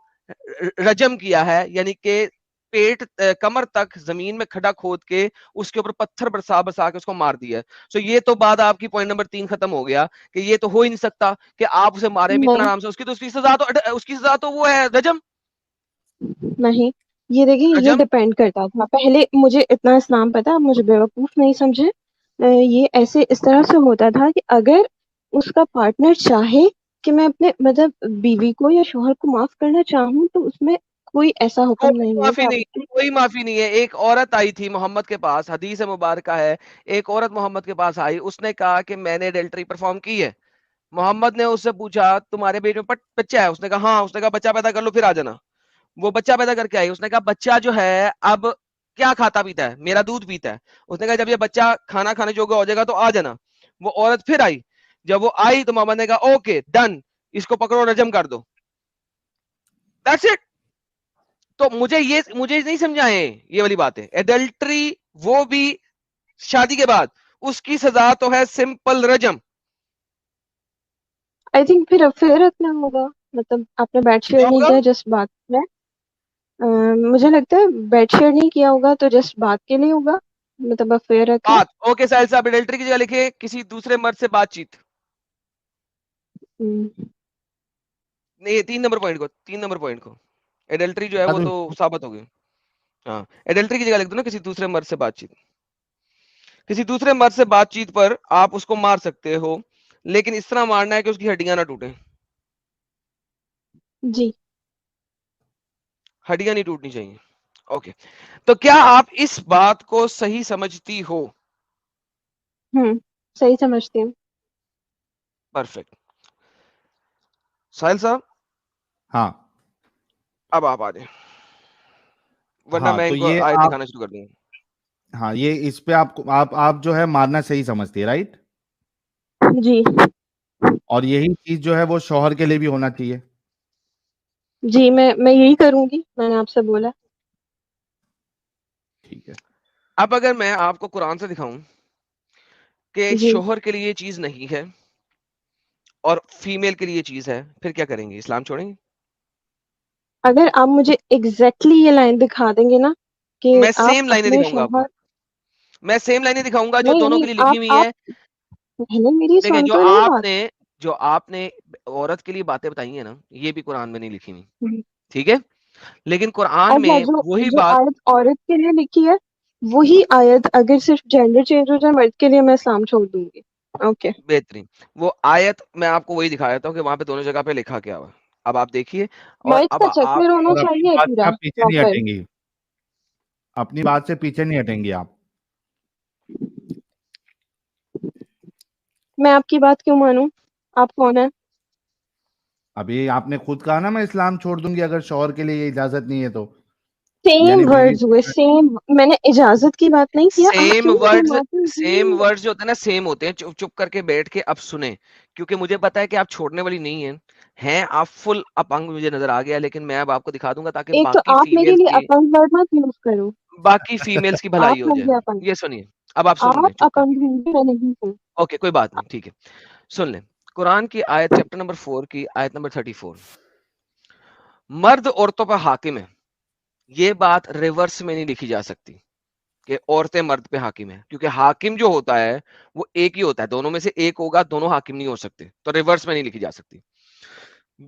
[SPEAKER 1] رجم کیا ہے، یعنی کہ پیٹ کمر تک زمین میں کھڈا کھود کے اس کے اوپر پتھر برسا برسا کے اس کو مار دیا ہے. سو یہ تو بات آپ کی پوائنٹ نمبر 3 ختم ہو گیا کہ یہ تو ہو ہی نہیں سکتا کہ آپ اسے مارے بھی اتنا
[SPEAKER 2] نہیں
[SPEAKER 1] نام سے. اس کی سزا تو وہ ہے رجم.
[SPEAKER 2] نہیں، یہ دیکھیں یہ
[SPEAKER 1] رجم
[SPEAKER 2] ڈپینڈ کرتا تھا. پہلے مجھے اتنا اسلام پتا، مجھے بیوقوف نہیں سمجھے. یہ ایسے اس طرح سے ہوتا تھا کہ اگر اس کا پارٹنر چاہے کہ میں اپنے مطلب بیوی کو یا شوہر کو معاف کرنا چاہوں تو اس میں کوئی ایسا حکم
[SPEAKER 1] کوئی
[SPEAKER 2] نہیں ہے کہ
[SPEAKER 1] معافی نہیں،
[SPEAKER 2] آپ.
[SPEAKER 1] کوئی معافی نہیں ہے. ایک عورت آئی تھی محمد کے پاس، حدیث مبارکہ ہے، ایک عورت محمد کے پاس آئی، اس نے کہا کہ میں نے ایڈلٹری پرفارم کی ہے. محمد نے اس سے پوچھا تمہارے پیٹ میں بچہ ہے؟ اس نے کہا ہاں. اس نے کہا بچہ پیدا کر لو پھر آ جانا. وہ بچہ پیدا کر کے آئی. اس نے کہا بچہ جو ہے اب کیا کھاتا پیتا ہے؟ میرا دودھ پیتا ہے. اس نے کہا جب یہ بچہ کھانا کھانے جوگا ہو جائے گا تو آ جانا. وہ عورت پھر آئی. جب وہ آئی تو محمد نے کہا اوکے ڈن، اس کو پکڑو رجم کر دو. That's it. تو مجھے نہیں سمجھائیں یہ والی باتیں. ایڈلٹری وہ بھی شادی کے بعد، اس کی سزا تو ہے سمپل رجم.
[SPEAKER 2] آئی تھنک پھر رکھنا ہوگا. مطلب آپ نے بیڈ شیئر
[SPEAKER 1] کیا
[SPEAKER 2] نہیں
[SPEAKER 1] ہوگا؟
[SPEAKER 2] کیا، جسٹ بات ہے. مجھے لگتا ہے بیڈ شیئر نہیں کیا ہوگا تو جسٹ بات کے لیے ہوگا، مطلب افیئر رکھنا.
[SPEAKER 1] بات. اوکے ساحل صاحب، ایڈلٹری کی جگہ لکھے کسی دوسرے مرد سے بات چیت. نہیں 3 نمبر پوائنٹ کو، 3 نمبر پوائنٹ کو ایڈلٹری جو ہے وہ تو ثابت ہو گئی. ہاں ایڈلٹری کی جگہ لکھ دو نا کسی دوسرے مرد سے بات چیت. کسی دوسرے مرد سے بات چیت پر آپ اس کو مار سکتے ہو، لیکن اس طرح مارنا ہے کہ اس کی ہڈیاں نہ ٹوٹیں.
[SPEAKER 2] جی
[SPEAKER 1] ہڈیاں نہیں ٹوٹنی چاہیے. اوکے تو کیا آپ اس بات کو صحیح سمجھتی ہو؟
[SPEAKER 2] صحیح سمجھتی ہوں.
[SPEAKER 1] پرفیکٹ. ساحل صاحب
[SPEAKER 3] ہاں
[SPEAKER 1] اب آپ آ جائیں، ورنہ
[SPEAKER 3] ہاں
[SPEAKER 1] میں
[SPEAKER 3] تو
[SPEAKER 1] ان کو
[SPEAKER 3] یہ
[SPEAKER 1] آیت
[SPEAKER 3] آپ،
[SPEAKER 1] دکھانا شروع کر دوں گا.
[SPEAKER 3] ہاں یہ اس پہ آپ جو ہے مارنا صحیح سمجھتی ہے، رائٹ؟
[SPEAKER 2] جی
[SPEAKER 3] اور یہی چیز جو ہے وہ شوہر کے لیے بھی ہونا چاہیے.
[SPEAKER 2] جی میں یہی کروں گی، میں نے آپ سے بولا.
[SPEAKER 3] ٹھیک ہے.
[SPEAKER 1] اب اگر میں آپ کو قرآن سے دکھاؤں کہ
[SPEAKER 2] جی
[SPEAKER 1] شوہر کے لیے یہ چیز نہیں ہے اور فیمیل کے لیے یہ چیز ہے، پھر کیا کریں گے؟ اسلام چھوڑیں گے؟
[SPEAKER 2] اگر آپ مجھے ایگزیکٹلی یہ لائن دکھا دیں گے نا کہ
[SPEAKER 1] میں
[SPEAKER 2] آپ
[SPEAKER 1] سیم لائنیں
[SPEAKER 2] اپنے
[SPEAKER 1] دکھاؤں گا آپ کو.
[SPEAKER 2] شوہر.
[SPEAKER 1] میں سیم لائنیں دکھاؤں گا جو
[SPEAKER 2] نہیں
[SPEAKER 1] دونوں کے
[SPEAKER 2] نہیں،
[SPEAKER 1] لیے لکھی ہوئی
[SPEAKER 2] آپ
[SPEAKER 1] ہیں.
[SPEAKER 2] پہلے میری
[SPEAKER 1] دیکھیں
[SPEAKER 2] سن تو لیں بات.
[SPEAKER 1] جو آپ نے عورت کے لیے باتیں بتائی ہیں نا، یہ بھی قرآن میں نہیں لکھی ہوئی.
[SPEAKER 2] ہوں.
[SPEAKER 1] ٹھیک ہے، لیکن قرآن
[SPEAKER 2] اچھا،
[SPEAKER 1] میں وہی
[SPEAKER 2] جو
[SPEAKER 1] بات.
[SPEAKER 2] آیت عورت کے لیے لکھی ہے وہی آیت اگر صرف جینڈر چینج ہو جائے مرد کے لیے، میں اسلام چھوڑ دوں گی. اوکے
[SPEAKER 1] بہترین. وہ آیت میں آپ کو وہی دکھا دیتا ہوں کہ وہاں پہ دونوں جگہ پہ لکھا کیا ہوا. اب آپ دیکھیے اور
[SPEAKER 2] مرد
[SPEAKER 1] اب
[SPEAKER 2] کا
[SPEAKER 1] آپ
[SPEAKER 2] چکر ہونا
[SPEAKER 3] اور اپنی
[SPEAKER 2] چاہیے
[SPEAKER 3] بات سے
[SPEAKER 2] پورا
[SPEAKER 3] آپ پیچھے نہیں
[SPEAKER 2] پراپر.
[SPEAKER 3] ہٹیں گی، اپنی بات سے پیچھے نہیں ہٹیں گی آپ.
[SPEAKER 2] میں آپ کی بات کیوں مانوں؟ آپ کون ہیں؟
[SPEAKER 3] ابھی آپ نے خود کہا نا میں اسلام چھوڑ دوں گی اگر شوہر کے لیے یہ اجازت نہیں ہے تو.
[SPEAKER 2] سیم
[SPEAKER 3] یعنی بیوی،
[SPEAKER 2] ورڈز ہوئے، سیم. میں نے اجازت کی بات نہیں کیا. آپ
[SPEAKER 1] سیم
[SPEAKER 2] کیوں
[SPEAKER 1] ورڈز،
[SPEAKER 2] فرماتے
[SPEAKER 1] سیم
[SPEAKER 2] ہیں؟
[SPEAKER 1] ورڈز جو ہوتے ہیں نا سیم ہوتے ہیں. چپ چپ کر کے بیٹھ کے اب سنیں، کیونکہ مجھے پتا ہے کہ آپ چھوڑنے والی نہیں ہیں آپ فل اپنگ مجھے نظر آ گیا، لیکن میں اب آپ کو دکھا دوں گا تاکہ
[SPEAKER 2] ایک تو آپ میرے لیے اپنگ ورڈ مت یوز کرو.
[SPEAKER 1] باقی فیمیلز کی بھلائی
[SPEAKER 2] آپ
[SPEAKER 1] ہو جائے.
[SPEAKER 2] مجھے اپنگ،
[SPEAKER 1] یہ سنیے، اب آپ سن لیں
[SPEAKER 2] آپ
[SPEAKER 1] چپ کر کے.
[SPEAKER 2] اپنگ ہوں، میں نہیں ہوں.
[SPEAKER 1] اوکے کوئی بات نہیں، ٹھیک ہے سن لیں. قرآن کی آیت چیپٹر نمبر 4 کی آیت نمبر 34. مرد عورتوں پر حاکم ہے. یہ بات ریورس میں نہیں لکھی جا سکتی کہ عورتیں مرد پہ حاکم ہیں، کیونکہ حاکم جو ہوتا ہے وہ ایک ہی ہوتا ہے، دونوں میں سے ایک ہوگا، دونوں حاکم نہیں ہو سکتے. تو ریورس میں نہیں لکھی جا سکتی.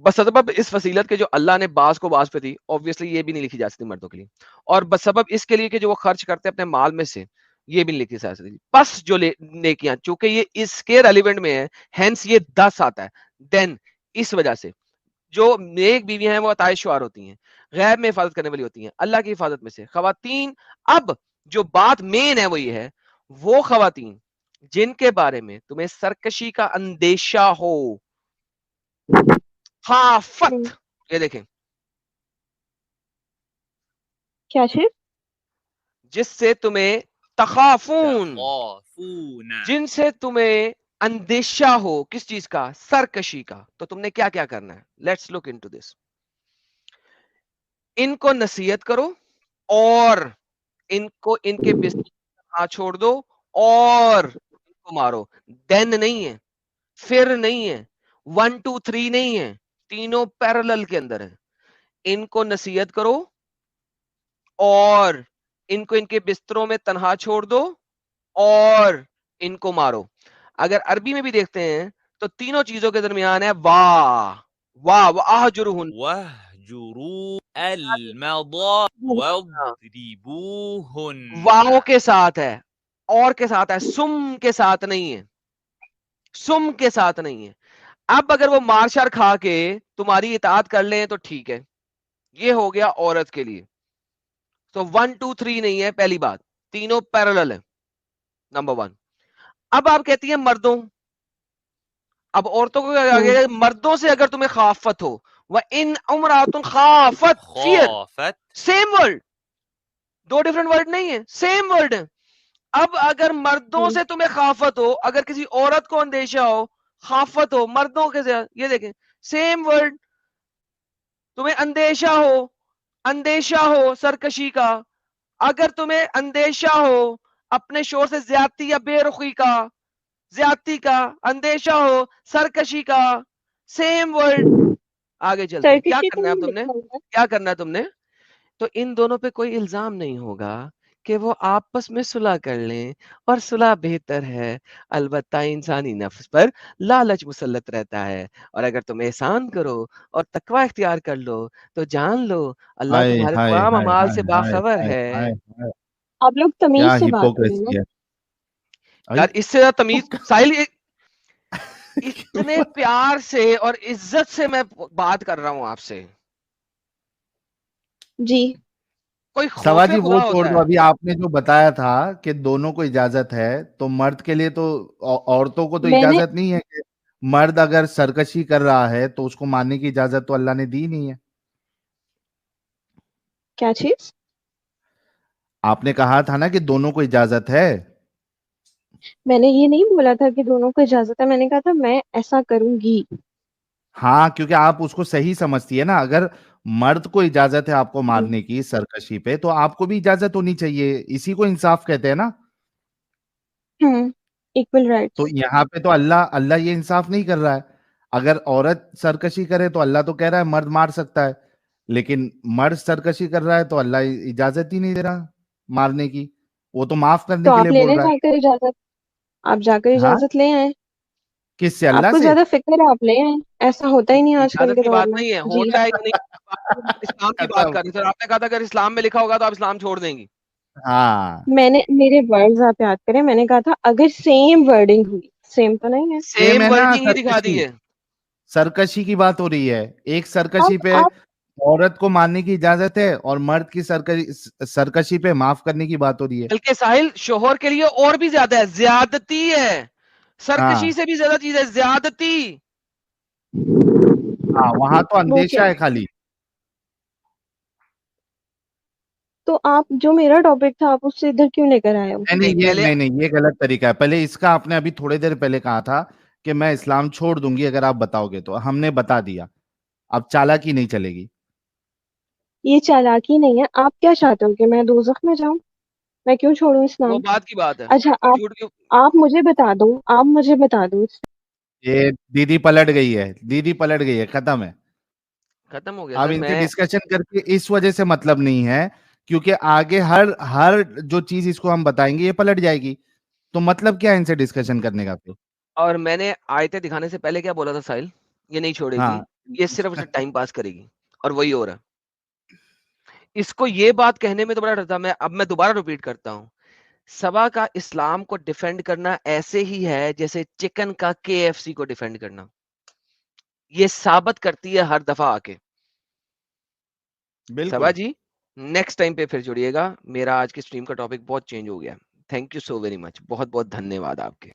[SPEAKER 1] بسبب اس فضیلت کے جو اللہ نے بعض کو بعض پہ دی، obviously یہ بھی نہیں لکھی جا سکتی مردوں کے لیے. اور بسبب اس کے لیے کہ جو وہ خرچ کرتے ہیں اپنے مال میں سے، یہ بھی نہیں لکھی جا سکتی. پس جو نیکیاں، چونکہ یہ اس کے ریلیونٹ میں ہے، ہینس یہ 10 آتا ہے. دین اس وجہ سے جو نیک بیویاں ہیں وہ عطائش شعار ہوتی ہیں, غیب میں حفاظت کرنے والی ہوتی ہیں, اللہ کی حفاظت میں سے. خواتین, اب جو بات مین ہے وہ یہ ہے, وہ خواتین جن کے بارے میں تمہیں سرکشی کا اندیشہ ہو, خافت, یہ دیکھیں,
[SPEAKER 2] کیا چیز؟
[SPEAKER 1] جس سے تمہیں تخافون,
[SPEAKER 4] تخافون
[SPEAKER 1] جن سے تمہیں اندیشہ ہو, کس چیز کا؟ سرکشی کا. تو تم نے کیا کیا کرنا ہے؟ Let's look into this. ان کو نصیحت کرو اور ان کو ان کے بستر چھوڑ دو اور ان کو مارو. دین نہیں ہے, پھر نہیں ہے, 1 2 3 نہیں ہے, تینوں پیرالل کے اندر ہے. ان کو نصیحت کرو اور ان کو ان کے بستروں میں تنہا چھوڑ دو اور ان کو مارو. اگر عربی میں بھی دیکھتے ہیں تو تینوں چیزوں کے درمیان ہے واہ واہ واہجرہن,
[SPEAKER 4] واہجروا المضاجع واضربوہن.
[SPEAKER 1] واو کے ساتھ ہے اور کے ساتھ ہے, سم کے ساتھ نہیں ہے, سم کے ساتھ نہیں ہے. اب اگر وہ مار شار کھا کے تمہاری اطاعت کر لیں تو ٹھیک ہے, یہ ہو گیا عورت کے لیے. تو 1 2 3 نہیں ہے, پہلی بات, تینوں پیرالل ہے, نمبر 1. اب آپ کہتی ہیں مردوں, اب عورتوں کو مردوں سے اگر تمہیں خافت ہو, وَإِنْ امرأة خافت, فیئر,
[SPEAKER 4] خافت
[SPEAKER 1] سیم ورڈ, دو ڈیفرنٹ ورڈ نہیں ہے, سیم ورڈ ہے. اب اگر مردوں سے تمہیں خافت ہو, اگر کسی عورت کو اندیشہ ہو, خافت ہو مردوں کے سے, یہ دیکھیں سیم ورڈ, تمہیں اندیشہ ہو, اندیشہ ہو سرکشی کا, اگر تمہیں اندیشہ ہو اپنے شوہر سے زیادتی یا بے رخی کا, زیادتی کا اندیشہ ہو, سرکشی کا, سیم ورڈ. آگے چلتے ہیں, کیا
[SPEAKER 2] سرکشی تو
[SPEAKER 1] کرنا ہے اب
[SPEAKER 2] نہیں
[SPEAKER 1] تم نے,
[SPEAKER 2] لکھا ہوا ہے.
[SPEAKER 1] کیا کرنا ہے تم نے؟ تو ان دونوں پہ کوئی الزام نہیں ہوگا کہ وہ آپس میں صلح کر لیں, اور صلح بہتر ہے. البتہ انسانی نفس پر لالچ مسلط رہتا ہے, اور اگر تم احسان کرو اور تقوی اختیار کر لو تو جان لو اللہ
[SPEAKER 3] ہائے
[SPEAKER 1] تمہارے
[SPEAKER 3] ہائے
[SPEAKER 1] تمام
[SPEAKER 3] ہائے
[SPEAKER 1] اعمال سے
[SPEAKER 3] ہائے ہائے
[SPEAKER 1] باخبر
[SPEAKER 3] ہائے
[SPEAKER 1] ہے.
[SPEAKER 3] ہائے ہائے.
[SPEAKER 2] آپ لوگ
[SPEAKER 3] کیا
[SPEAKER 2] تمیز سے بات کریں نا.
[SPEAKER 3] ہپوکریسی ہے.
[SPEAKER 1] یار اس سے زیادہ تمیز ساحل, اتنے پیار سے اور عزت سے میں بات کر رہا ہوں آپ سے,
[SPEAKER 2] جی
[SPEAKER 1] کوئی
[SPEAKER 3] سوا
[SPEAKER 1] خوف
[SPEAKER 3] جی وہ
[SPEAKER 1] خدا
[SPEAKER 3] چھوڑ
[SPEAKER 1] ہوتا
[SPEAKER 3] دو,
[SPEAKER 1] ہے.
[SPEAKER 3] ابھی آپ نے جو بتایا تھا کہ دونوں کو اجازت ہے, تو مرد کے لیے تو عورتوں کو تو
[SPEAKER 2] میں نے
[SPEAKER 3] اجازت نہیں ہے کہ مرد اگر سرکشی کر رہا ہے تو اس کو مارنے کی اجازت تو اللہ نے دی نہیں ہے.
[SPEAKER 2] کیا چیز؟
[SPEAKER 3] آپ نے کہا تھا نا کہ دونوں کو اجازت ہے.
[SPEAKER 2] میں نے یہ نہیں بولا تھا کہ دونوں کو اجازت ہے, میں نے کہا تھا میں ایسا کروں گی.
[SPEAKER 3] ہاں, کیونکہ آپ اس کو صحیح سمجھتی ہے نا. اگر مرد کو اجازت ہے آپ کو
[SPEAKER 2] ہوں
[SPEAKER 3] مارنے کی سرکشی پہ, تو آپ کو بھی اجازت ہونی چاہیے. اسی کو انصاف کہتے ہیں نا.
[SPEAKER 2] Equal rights.
[SPEAKER 3] تو یہاں پہ تو اللہ یہ انصاف نہیں کر رہا ہے. اگر عورت سرکشی کرے تو اللہ تو کہہ رہا ہے مرد مار سکتا ہے, لیکن مرد سرکشی کر رہا ہے تو اللہ اجازت ہی نہیں دے رہا مارنے کی. وہ تو معاف کرنے
[SPEAKER 2] تو
[SPEAKER 3] کے
[SPEAKER 2] آپ
[SPEAKER 3] لیے
[SPEAKER 2] لے
[SPEAKER 3] بول
[SPEAKER 2] لیں
[SPEAKER 3] رہا
[SPEAKER 2] جا
[SPEAKER 3] ہے.
[SPEAKER 2] کر اجازت, آپ جا کر
[SPEAKER 3] ہاں,
[SPEAKER 2] اجازت لے آئیں.
[SPEAKER 3] کس سے؟
[SPEAKER 2] آپ
[SPEAKER 3] اللہ
[SPEAKER 2] کو
[SPEAKER 3] سے.
[SPEAKER 2] زیادہ فکر ہے, آپ لے آئیں. ایسا ہوتا ہی نہیں آج کل
[SPEAKER 1] اجازت
[SPEAKER 2] کے
[SPEAKER 1] کی
[SPEAKER 2] دور
[SPEAKER 1] بات
[SPEAKER 2] میں.
[SPEAKER 1] نہیں ہے,
[SPEAKER 2] جی
[SPEAKER 1] ہوتا ہے کہ نہیں, اسلام کی بات
[SPEAKER 3] ختم.
[SPEAKER 1] کر رہی تھی. آپ نے کہا تھا اگر اسلام میں لکھا ہوگا تو آپ اسلام چھوڑ دیں گی.
[SPEAKER 3] ہاں,
[SPEAKER 2] میں نے, میرے ورڈز آپ یاد کریں, میں نے کہا تھا اگر سیم ورڈنگ ہوئی, سیم تو نہیں ہے.
[SPEAKER 3] سیم
[SPEAKER 1] سیم
[SPEAKER 3] ہے نا.
[SPEAKER 1] ورڈنگ ہی دکھا دی
[SPEAKER 3] سرکشی
[SPEAKER 1] ہے.
[SPEAKER 3] سرکشی کی بات ہو رہی ہے. ایک سرکشی
[SPEAKER 2] اب
[SPEAKER 3] پہ
[SPEAKER 2] آپ
[SPEAKER 3] عورت کو مارنے کی اجازت ہے, اور مرد کی سرکشی پہ معاف کرنے کی بات ہو رہی ہے.
[SPEAKER 1] بلکہ ساحل شوہر کے لیے اور بھی زیادہ ہے, زیادتی ہے,
[SPEAKER 3] ہاں
[SPEAKER 1] سرکشی سے بھی زیادہ چیز ہے, زیادتی.
[SPEAKER 3] ہاں, وہاں تو
[SPEAKER 2] وہ
[SPEAKER 3] اندیشہ
[SPEAKER 2] کیا
[SPEAKER 3] ہے
[SPEAKER 2] ہے؟
[SPEAKER 3] خالی.
[SPEAKER 2] تو آپ جو میرا ٹاپک تھا آپ اس سے ادھر کیوں لے کر آئے ہو؟
[SPEAKER 1] پہلے
[SPEAKER 3] نہیں, یہ غلط طریقہ ہے. پہلے اس کا آپ نے ابھی تھوڑی دیر پہلے کہا تھا کہ میں اسلام چھوڑ دوں گی اگر آپ بتاؤ گے, تو ہم نے بتا دیا. اب چالاکی نہیں چلے گی.
[SPEAKER 2] یہ چالاکی نہیں ہے. آپ کیا چاہتے ہو کہ میں دوزخ میں جاؤں؟ میں کیوں چھوڑوں
[SPEAKER 1] وہ
[SPEAKER 2] اسلام؟
[SPEAKER 1] بات کی بات ہے.
[SPEAKER 2] اچھا
[SPEAKER 1] جھوٹ کیوں؟
[SPEAKER 2] آپ مجھے بتا دو, آپ مجھے بتا دو.
[SPEAKER 3] یہ دیدی پلٹ گئی ہے, دیدی پلٹ گئی ہے, ختم ہے.
[SPEAKER 1] ختم ہو گیا
[SPEAKER 3] اب
[SPEAKER 1] سر.
[SPEAKER 3] ان سے
[SPEAKER 1] میں
[SPEAKER 3] ڈسکشن کر کے اس وجہ سے مطلب نہیں ہے, کیونکہ آگے ہر جو چیز اس کو ہم بتائیں گے یہ پلٹ جائے گی. تو مطلب کیا ہے ان سے ڈسکشن کرنے کا پھر؟
[SPEAKER 1] اور میں نے آیتیں دکھانے سے پہلے کیا بولا تھا ساحل, یہ نہیں چھوڑے
[SPEAKER 3] ہاں.
[SPEAKER 1] گی, یہ صرف اسے ٹائم پاس کرے گی, اور وہی ہو رہا ہے. اس کو یہ بات کہنے میں تو بڑا ڈر تھا. اب میں دوبارہ ریپیٹ کرتا ہوں, سبا کا اسلام کو ڈیفینڈ کرنا ایسے ہی ہے جیسے چکن کا KFC کو ڈیفینڈ کرنا. یہ ثابت کرتی ہے ہر دفعہ آ کے.
[SPEAKER 3] بالکل.
[SPEAKER 1] صبا جی نیکسٹ ٹائم پہ پھر جڑیے گا. میرا آج کی اسٹریم کا ٹاپک بہت چینج ہو گیا. Thank you so very much. بہت بہت دھنیہ واد آپ کے.